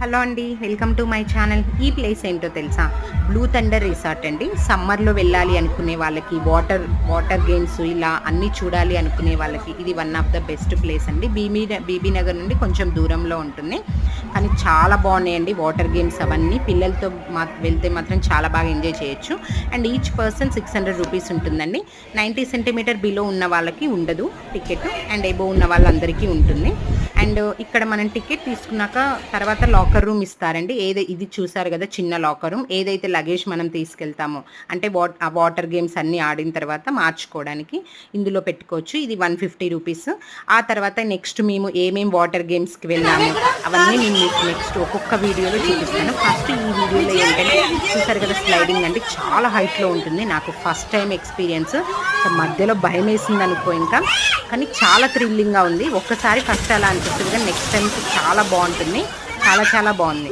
Hello అండి, welcome to my channel. ఈ place ఏంటో తెలుసా? బ్లూ థండర్ రిసార్ట్ అండి. సమ్మర్లో వెళ్ళాలి అనుకునే వాళ్ళకి, వాటర్ గేమ్స్ ఇలా అన్నీ చూడాలి అనుకునే వాళ్ళకి ఇది one of the best place అండి. బీబీ నగర్ నుండి కొంచెం దూరంలో ఉంటుంది, కానీ చాలా బాగున్నాయండి వాటర్ గేమ్స్ అవన్నీ. పిల్లలతో వెళ్తే మాత్రం చాలా బాగా ఎంజాయ్ చేయొచ్చు. అండ్ ఈచ్ పర్సన్ 600 రూపీస్ ఉంటుందండి. 90 సెంటీమీటర్ బిలో ఉన్న వాళ్ళకి ఉండదు టికెట్, అండ్ ఎబో ఉన్న వాళ్ళందరికీ ఉంటుంది. అండ్ ఇక్కడ మనం టికెట్ తీసుకున్నాక తర్వాత లాకర్ రూమ్ ఇస్తారండి. ఇది చూసారు కదా, చిన్న లాకర్ రూమ్. ఏదైతే లగేజ్ మనం తీసుకెళ్తామో అంటే ఆ వాటర్ గేమ్స్ అన్నీ ఆడిన తర్వాత మార్చుకోవడానికి ఇందులో పెట్టుకోవచ్చు. ఇది 150 రూపీస్. ఆ తర్వాత నెక్స్ట్ మేము ఏమేమి వాటర్ గేమ్స్కి వెళ్ళాము అవన్నీ నేను మీకు నెక్స్ట్ ఒక్కొక్క వీడియోలో చూపిస్తాను. ఫస్ట్ ఈ వీడియోలో ఏంటంటే చూసారు కదా, స్లైడింగ్ అండి. చాలా హైట్లో ఉంటుంది. నాకు ఫస్ట్ టైం ఎక్స్పీరియన్స్. మధ్యలో భయం వేసింది అనుకో ఇంకా, కానీ చాలా థ్రిల్లింగ్గా ఉంది. ఒక్కసారి ఫస్ట్ అలా అనిపిస్తుంది, కానీ నెక్స్ట్ టైంకి చాలా బాగుంటుంది. చాలా చాలా బాగుంది.